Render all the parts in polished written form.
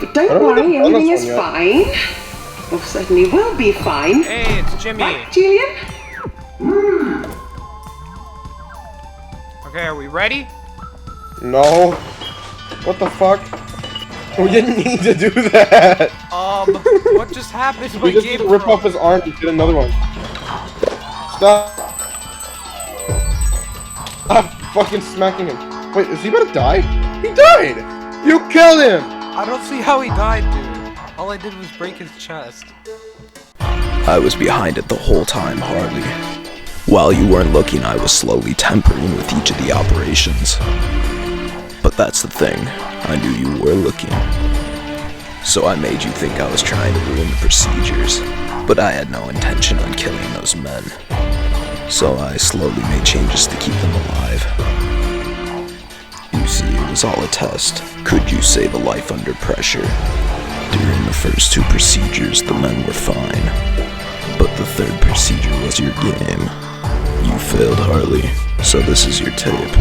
But don't worry, everything is fine. Or certainly will be fine. Hey, it's Jimmy. Right, Julian? Okay, are we ready? No. What the fuck? We didn't need to do that. What just happened? We just need to rip off his arm and get another one. Stop. Stop fucking smacking him. Wait, is he about to die? He died! You killed him! I don't see how he died, dude. All I did was break his chest. I was behind it the whole time, Harley. While you weren't looking, I was slowly tampering with each of the operations. But that's the thing, I knew you were looking. So I made you think I was trying to ruin the procedures, but I had no intention on killing those men. So I slowly made changes to keep them alive. You see, it was all a test. Could you save a life under pressure? During the first two procedures, the men were fine. But the third procedure was your game. You failed, Harley, so this is your tape.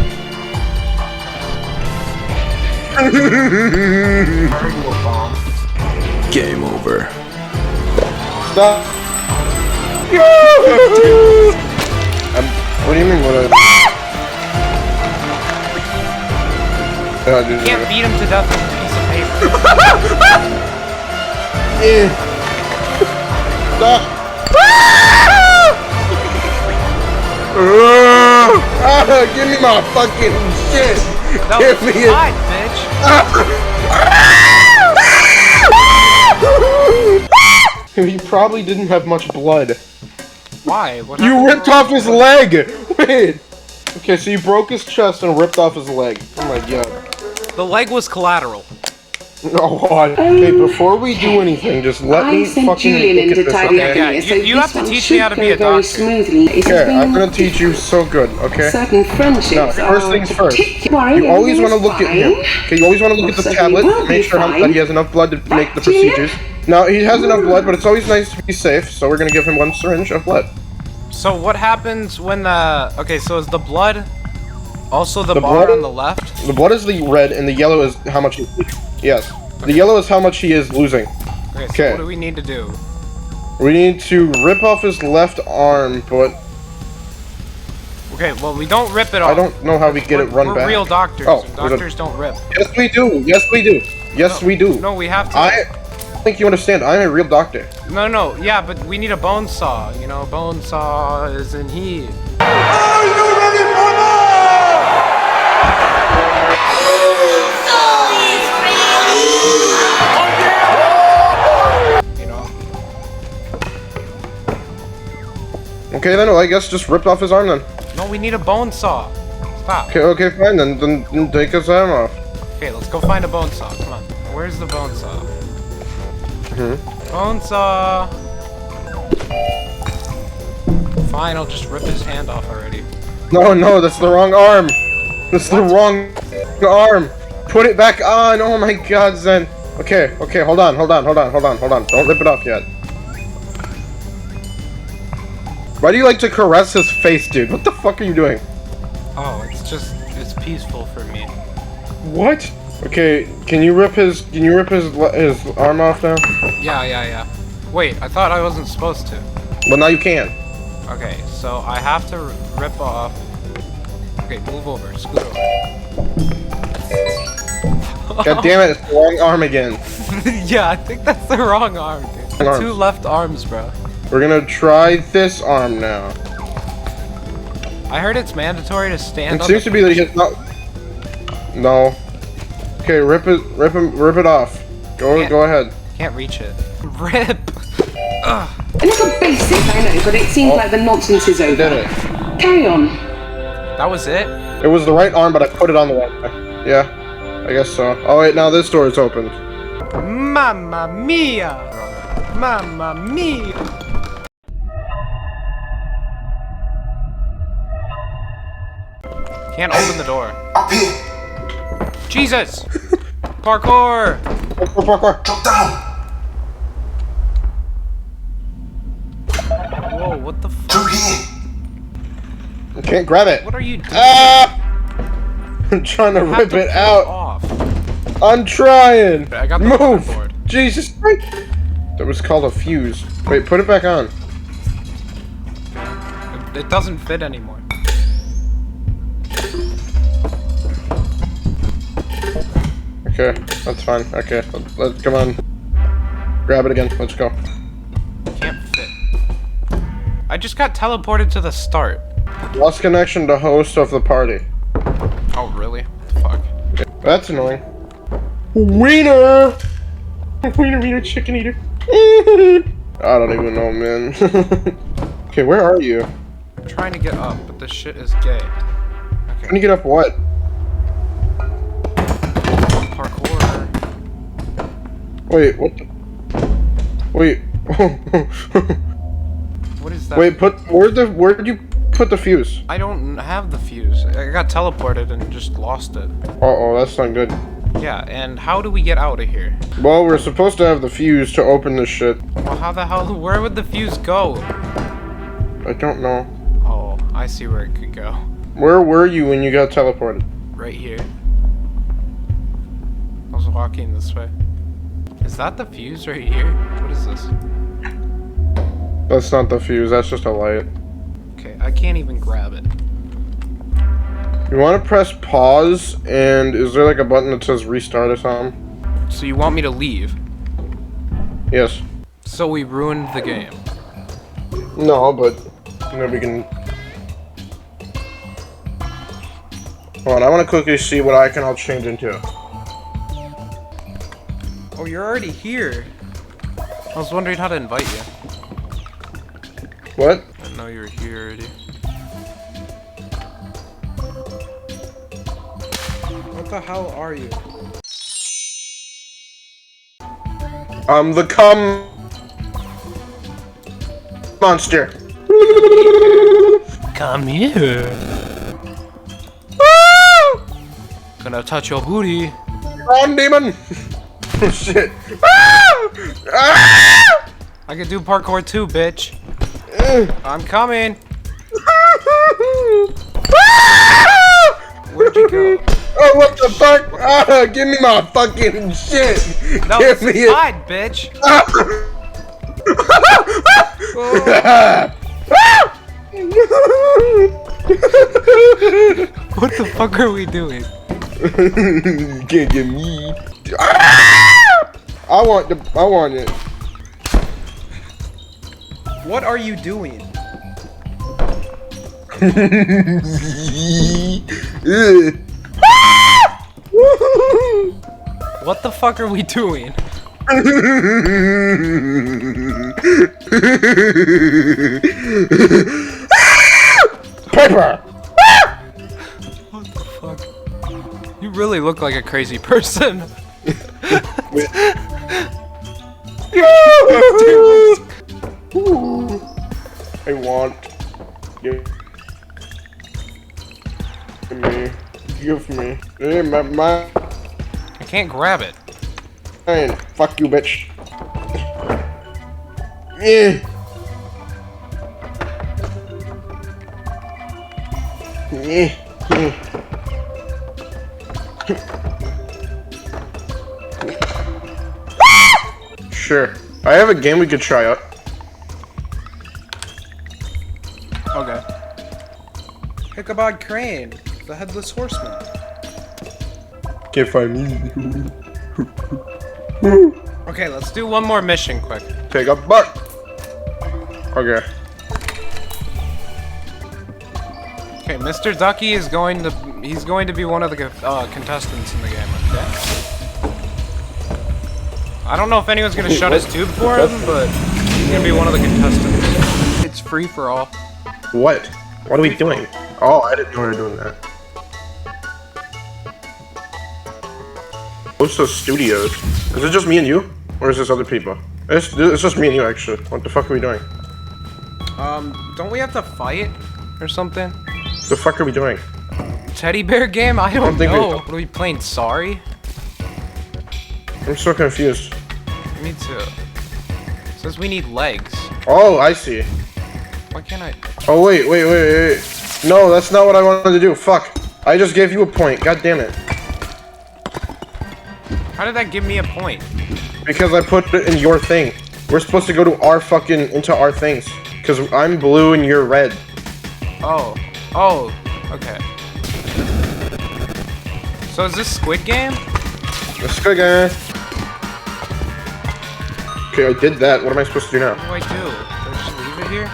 Game over. Stop. What do you mean, what You can't beat him to death with a piece of paper. Stop. Give me my fucking shit. That Give was me fine, bitch. He probably didn't have much blood. Why? What You happened? ripped off his leg! Wait! Okay, so you broke his chest and ripped off his leg. Oh my god. The leg was collateral. Oh god. Okay, before we do anything, just let me fucking Julian in look to at this, tidy up okay? Yeah, here, so you have this to one teach should me how to be go a very doctor. smoothly. It's Okay, been I'm gonna teach you so good, okay? certain friendships No, first are things first. particular. You always want to look at him. Fine. Okay, you always want to look at the Certainly tablet will and make be sure that fine. he has enough blood to make the Julian? procedures. Now, he has enough blood, but it's always nice to be safe, so we're gonna give him 1 syringe of blood. So what happens when the... Okay, so is the blood also the bar blood- on the left? The blood is the red, and the yellow is how much he... Yes. The yellow is how much he is losing. Okay, so Okay. what do we need to do? We need to rip off his left arm, but Okay, well, we don't rip it off. I don't know how we get it run we're back. real doctors, Oh, and we don't- doctors don't rip. Yes, we do. Yes, we do. Yes, we do. No, we have to... I think you understand. I'm a real doctor. No, yeah, but we need a bone saw. You know, bone saw is in here. You know? Okay, then, well, I guess just ripped off his arm then. No, we need a bone saw. Stop. Okay, fine, then take his arm off. Okay, let's go find a bone saw. Come on. Where's the bone saw? Bone saw. Fine, I'll just rip his hand off already. No, that's the wrong arm. That's the wrong arm. Put it back on. Oh my god, Zen. Okay, hold on. Don't rip it off yet. Why do you like to caress his face, dude? What the fuck are you doing? Oh, it's peaceful for me. What? Okay, can you rip his arm off now? Yeah. Wait, I thought I wasn't supposed to. Well, now you can. Okay, so I have to rip off. Okay, move over, scoot over. God damn it, it's the wrong arm again. Yeah, I think that's the wrong arm, dude. The Arms. 2 left arms, bro. We're gonna try this arm now. I heard it's mandatory to stand It on seems the to be that he has not. No. Okay, rip it off. Go ahead. Can't reach it. Rip! Ugh. A little basic, I know, but it seems like the nonsense is over. Did it? Carry on. That was it? It was the right arm, but I put it on the wrong way. Yeah, I guess so. Oh wait, now this door is open. Mamma mia! Mamma mia! Can't open the door. Up here! Jesus! Parkour! Parkour. Drop down! Whoa, what the fuck? Through here! I can't grab it. What are you doing? Ah! I'm trying to You have rip to it pull out. Off. I'm trying. I got the Move. board. Jesus Christ. That was called a fuse. Wait, put it back on. It doesn't fit anymore. Okay, that's fine. Okay, let's come on. Grab it again. Let's go. Can't fit. I just got teleported to the start. Lost connection to host of the party. Oh, really? What the fuck? Okay, that's annoying. Wiener! Wiener, chicken eater. I don't even know, man. Okay, where are you? I'm trying to get up, but this shit is gay. Can you get up what? Parkour. Wait, what the? Wait. What is that? Wait, where did you put the fuse? I don't have the fuse. I got teleported and just lost it. Uh-oh, that's not good. Yeah, and how do we get out of here? Well, we're supposed to have the fuse to open this shit. Well, how the hell? Where would the fuse go? I don't know. Oh, I see where it could go. Where were you when you got teleported? Right here. I was walking this way. Is that the fuse right here? What is this? That's not the fuse, that's just a light. Okay, I can't even grab it. You want to press pause, and is there like a button that says restart or something? So you want me to leave? Yes. So we ruined the game. No, but then we can. Hold on, I want to quickly see what icon I'll change into. Oh, you're already here. I was wondering how to invite you. What? I didn't know you were here already. What the hell are you? I'm the cum monster. Come here. Gonna touch your booty. Run, demon! Oh shit. I can do parkour too, bitch. I'm coming. Where'd you go? Oh, what the fuck? Ah, give me my fucking shit. No, Give this me is it. mine, bitch. What the fuck are we doing? You can't get me. I want it. What are you doing? What the fuck are we doing? Paper. What the fuck? You really look like a crazy person. I want. Give me. Hey, my. I can't grab it. Man, fuck you, bitch. Yeah. Yeah. Sure. I have a game we could try out. Okay. Ichabod Crane, the Headless Horseman. Can't find me. Okay, let's do one more mission quick. Take a buck. Okay. Okay, Mr. Ducky is going to be one of the contestants in the game, okay? I don't know if anyone's gonna shut his tube for him, but he's gonna be one of the contestants. It's free for all. What? What are we doing? Oh, I didn't know we were doing that. What's the studios? Is it just me and you? Or is this other people? It's just me and you, actually. What the fuck are we doing? Don't we have to fight or something? The fuck are we doing? Teddy bear game? I don't think we know. do. What are we playing? Sorry? I'm so confused. Me too. It says we need legs. Oh, I see. Why can't I? Oh, wait. No, that's not what I wanted to do. Fuck. I just gave you a point. God damn it. How did that give me a point? Because I put it in your thing. We're supposed to go to our into our things. Because I'm blue and you're red. Oh. Oh. Okay. So is this Squid Game? Let's go, guys. Okay, I did that. What am I supposed to do now? What do I do? Do I just leave it here?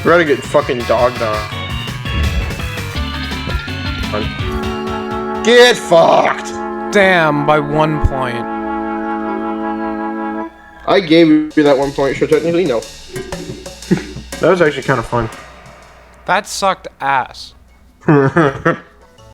We're gonna get fucking dogged on. Get fucked! Damn, by 1 point. I gave you that 1 point, so technically no. That was actually kind of fun. That sucked ass.